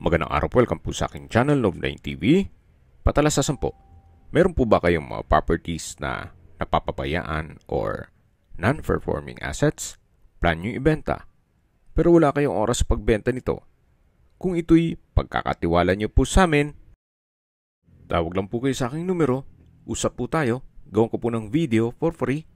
Magandang araw po, welcome po sa aking channel, Noob9 TV. Patalasasan po, meron po ba kayong mga properties na napapabayaan or non-performing assets? Plan nyo ibenta, pero wala kayong oras sa pagbenta nito. Kung ito'y pagkakatiwala nyo po sa amin, tawag lang po kayo sa aking numero, usap po tayo, gawin ko po ng video for free.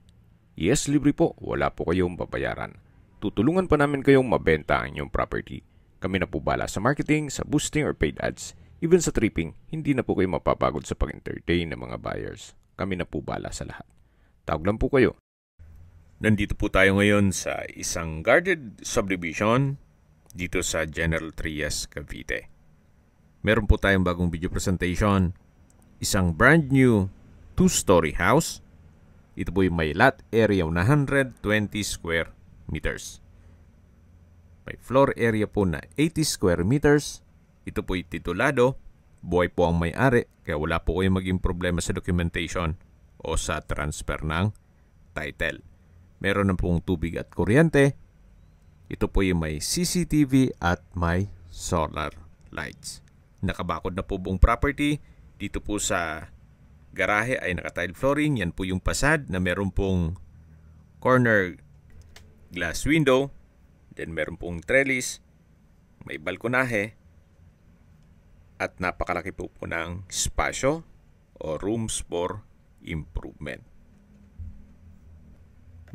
Yes, libre po, wala po kayong babayaran. Tutulungan pa namin kayong mabenta ang inyong property. Kami na po bala sa marketing, sa boosting or paid ads. Even sa tripping, hindi na po kayo mapapagod sa pag-entertain ng mga buyers. Kami na po bala sa lahat. Tawag lang po kayo. Nandito po tayo ngayon sa isang guarded subdivision dito sa General Trias, Cavite. Meron po tayong bagong video presentation. Isang brand new 2-story house. Ito po yung may lot area 120 square meters. May floor area po na 80 square meters. Ito po'y titulado. Buhay po ang may-ari, kaya wala po kayong maging problema sa documentation o sa transfer ng title. Meron na pong tubig at kuryente. Ito po yung may CCTV at may solar lights. Nakabakod na po buong property. Dito po sa garahe ay naka-tile flooring. Yan po yung pasad na meron pong corner glass window. Then meron pong trellis, may balkonahe, at napakalaki po ng spasyo o rooms for improvement.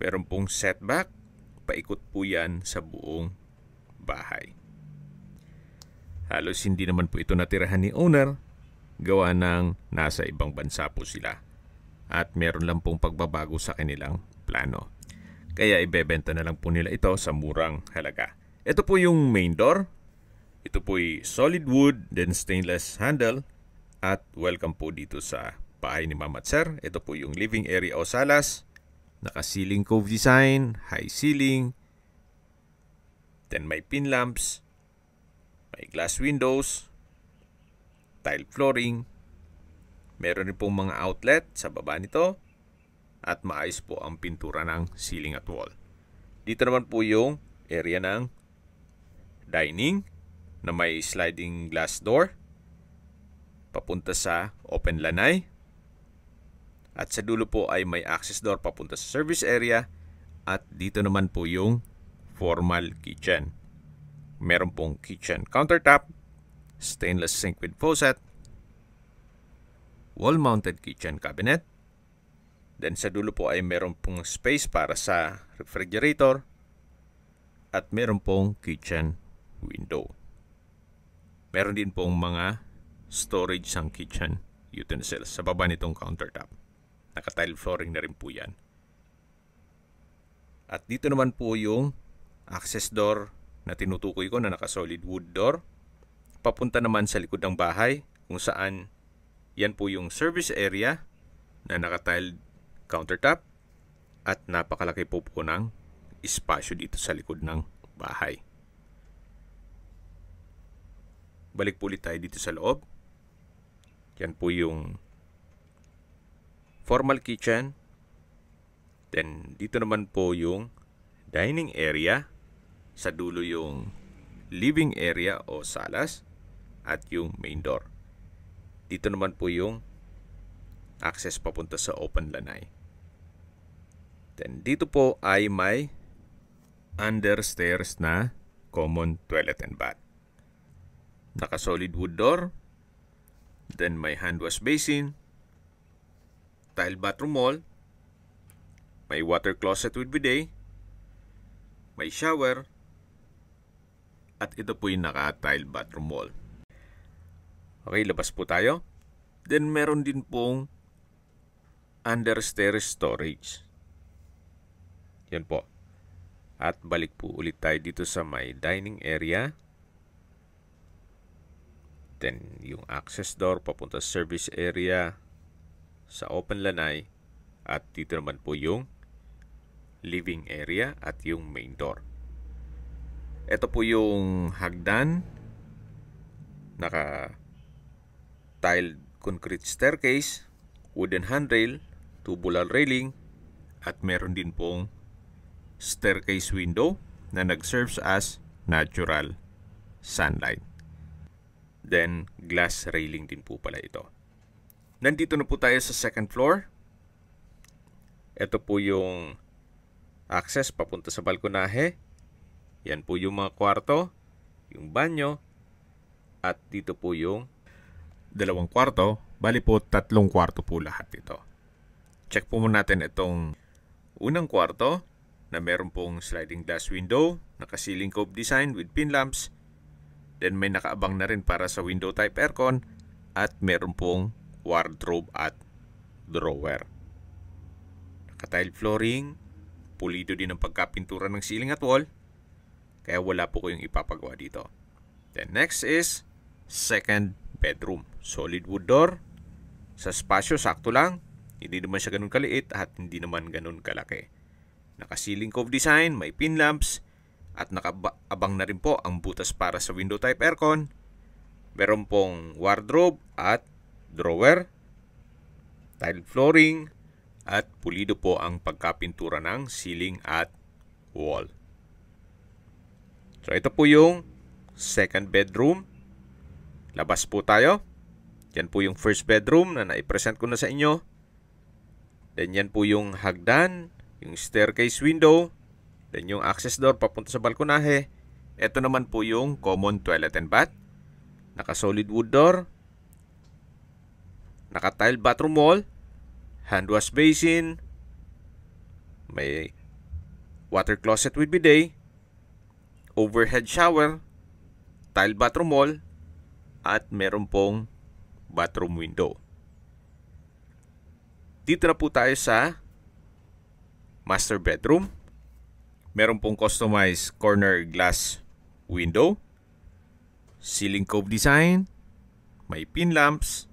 Meron pong setback, paikot po yan sa buong bahay. Halos hindi naman po ito natirahan ni owner, gawa ng nasa ibang bansa po sila. At meron lang pong pagbabago sa kanilang plano. Kaya ibebenta na lang po nila ito sa murang halaga. Ito po yung main door. Ito po'y solid wood, then stainless handle. At welcome po dito sa bahay ni Mama at Sir. Ito po yung living area o salas. Naka-ceiling cove design, high ceiling. Then may pin lamps. May glass windows. Tile flooring. Meron rin pong mga outlet sa baba nito. At maayos po ang pintura ng ceiling at wall. Dito naman po yung area ng dining na may sliding glass door papunta sa open lanay. At sa dulo po ay may access door papunta sa service area. At dito naman po yung formal kitchen. Meron pong kitchen countertop, stainless sink with faucet, wall-mounted kitchen cabinet. Then sa dulo po ay meron pong space para sa refrigerator at meron pong kitchen window. Meron din pong mga storage ng kitchen utensils sa baba nitong countertop. Naka-tile flooring na rin po yan. At dito naman po yung access door na tinutukoy ko na naka-solid wood door. Papunta naman sa likod ng bahay kung saan yan po yung service area na naka-tile countertop at napakalaki po ng espasyo dito sa likod ng bahay. Balik po ulit tayo dito sa loob. Yan po yung formal kitchen. Then dito naman po yung dining area. Sa dulo yung living area o salas at yung main door. Dito naman po yung access papunta sa open lanay. Then dito po ay may understairs na common toilet and bath. Naka-solid wood door. Then may hand wash basin. Tile bathroom wall. May water closet with bidet. May shower. At ito po yung naka-tile bathroom wall. Okay, labas po tayo. Then meron din pong understairs storage. Yan po. At balik po ulit tayo dito sa may dining area. Then yung access door papunta sa service area sa open lanay. At dito naman po yung living area at yung main door. Ito po yung hagdan. Naka-tiled concrete staircase, wooden handrail, tubular railing, at meron din pong staircase window na nag-serves as natural sunlight. Then, glass railing din po pala ito. Nandito na po tayo sa second floor. Ito po yung access papunta sa balkonahe. Yan po yung mga kwarto, yung banyo, at dito po yung dalawang kwarto. Bali po, 3 kwarto po lahat ito. Check po muna natin itong unang kwarto na meron pong sliding glass window, naka-ceiling cove design with pin lamps. Then may nakaabang na rin para sa window type aircon at meron pong wardrobe at drawer. Naka-tile flooring, pulido din ang pagkapintura ng ceiling at wall, kaya wala po kayong ipapagawa dito. Then next is second bedroom. Solid wood door. Sa spasyo, sakto lang. Hindi naman siya ganun kaliit at hindi naman ganun kalaki. Naka-ceiling cove design, may pin lamps, at nakaabang na rin po ang butas para sa window type aircon. Meron pong wardrobe at drawer, tile flooring, at pulido po ang pagkapintura ng ceiling at wall. So ito po yung second bedroom. Labas po tayo. Yan po yung first bedroom na naipresent ko na sa inyo. Then yan po yung hagdan, yung staircase window, then yung access door papunta sa balkonahe. Ito naman po yung common toilet and bath. Naka-solid wood door, naka-tile bathroom wall, hand wash basin, may water closet with bidet, overhead shower, tile bathroom wall, at meron pong bathroom window. Dito na po tayo sa master bedroom. Meron pong customized corner glass window, ceiling cove design, may pin lamps,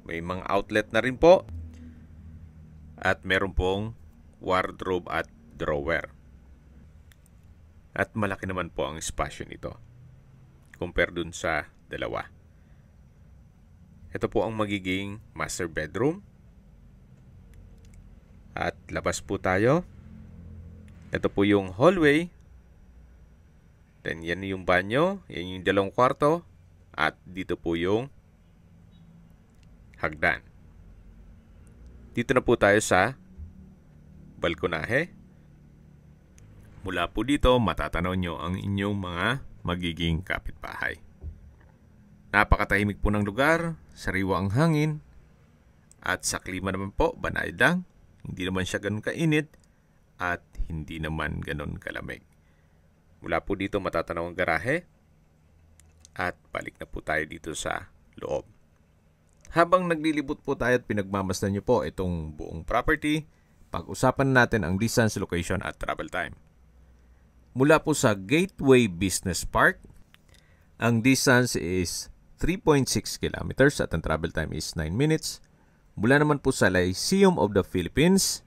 may mga outlet na rin po, at meron pong wardrobe at drawer. At malaki naman po ang espasyo nito compare dun sa dalawa. Ito po ang magiging master bedroom. At labas po tayo. Ito po yung hallway. Then yan yung banyo. Yan yung dalawang kwarto. At dito po yung hagdan. Dito na po tayo sa balkonahe. Mula po dito, matatanaw nyo ang inyong mga magiging kapitbahay. Napakatahimik po ng lugar, sariwa ang hangin, at sa klima naman po, banayad lang. Hindi naman siya ganun kainit, at hindi naman ganun kalamig. Mula po dito, matatanaw ang garahe, at balik na po tayo dito sa loob. Habang naglilibot po tayo at pinagmamasdan nyo po itong buong property, pag-usapan natin ang distance, location at travel time. Mula po sa Gateway Business Park, ang distance is 3.6 kilometers at ang travel time is 9 minutes. Mula naman po sa Lyceum of the Philippines,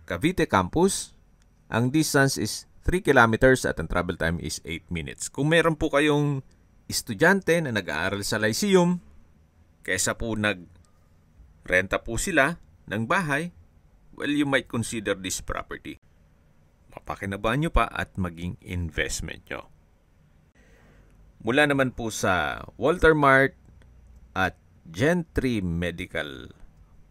Cavite Campus, ang distance is 3 kilometers at ang travel time is 8 minutes. Kung meron po kayong estudyante na nag-aaral sa Lyceum, kaysa po nag-renta po sila ng bahay, well, you might consider this property. Mapakinabahan nyo pa at maging investment nyo. Mula naman po sa Walter Mart at Gentry Medical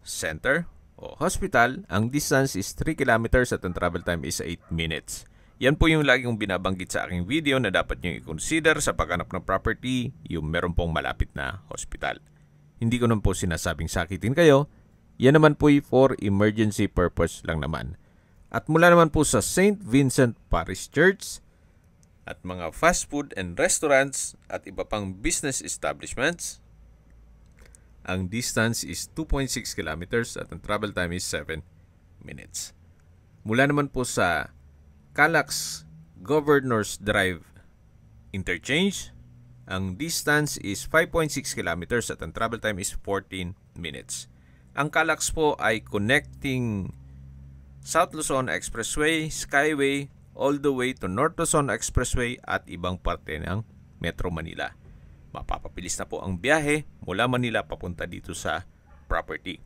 Center o Hospital, ang distance is 3 kilometers at ang travel time is 8 minutes. Yan po yung lagi kong binabanggit sa aking video na dapat nyo i-consider sa paghanap ng property, yung meron pong malapit na hospital. Hindi ko naman po sinasabing sakitin kayo. Yan naman po for emergency purpose lang naman. At mula naman po sa St. Vincent Parish Church at mga fast food and restaurants at iba pang business establishments, ang distance is 2.6 kilometers at ang travel time is 7 minutes. Mula naman po sa Calax Governors Drive Interchange, ang distance is 5.6 kilometers at ang travel time is 14 minutes. Ang Calax po ay connecting South Luzon Expressway, Skyway, all the way to North Luzon Expressway at ibang parte ng Metro Manila. Mapapabilis na po ang biyahe mula Manila papunta dito sa property.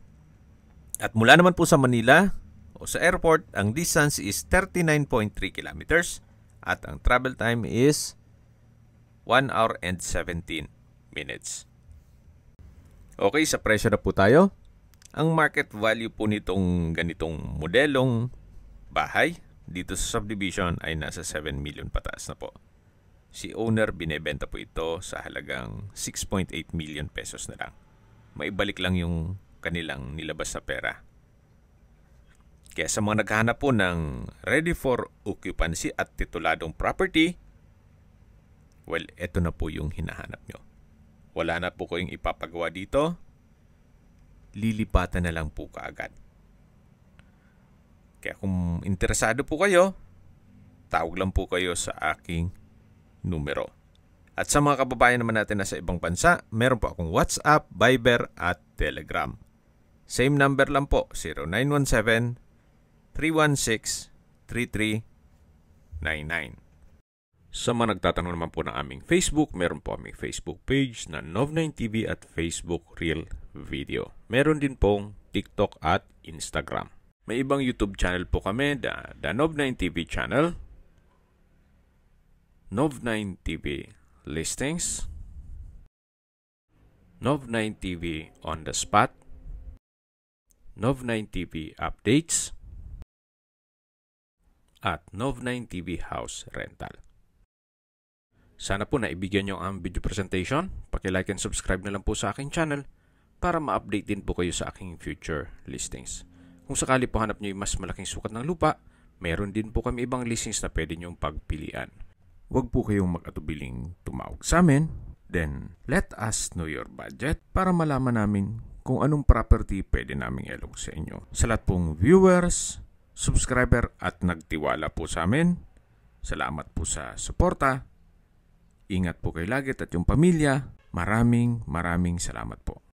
At mula naman po sa Manila o sa airport, ang distance is 39.3 kilometers at ang travel time is 1 hour and 17 minutes. Okay, sa presyo na po tayo. Ang market value po nitong ganitong modelong bahay dito sa subdivision ay nasa 7 million pataas na po. Si owner binebenta po ito sa halagang 6.8 million pesos na lang. Maibalik lang yung kanilang nilabas na pera. Kaya sa mga naghahanap po ng ready for occupancy at tituladong property, well, eto na po yung hinahanap nyo. Wala na po kayong ipapagawa dito. Lilipatan na lang po kaagad. Kaya kung interesado po kayo, tawag lang po kayo sa aking numero. At sa mga kababayan naman natin na sa ibang bansa, meron po akong WhatsApp, Viber at Telegram. Same number lang po, 0917-316-3399. Sa mga nagtatanong naman po ng aming Facebook, meron po aming Facebook page na Nov9TV at Facebook Real Video. Meron din pong TikTok at Instagram. May ibang YouTube channel po kami, the Nov9TV channel, Nov9TV Listings, Nov9TV On The Spot, Nov9TV Updates, at Nov9TV House Rental. Sana po naibigyan nyo ang video presentation. Paki-like and subscribe na lang po sa aking channel para ma-update din po kayo sa aking future listings. Kung sakali po hanap nyo yung mas malaking sukat ng lupa, meron din po kami ibang listings na pwede nyong pagpilian. Huwag po kayong mag-atubiling tumawag sa amin. Then, let us know your budget para malaman namin kung anong property pwede naming ilog sa inyo. Sa lahat pong viewers, subscriber at nagtiwala po sa amin, salamat po sa suporta. Ingat po kayo lagi at yung pamilya. Maraming salamat po.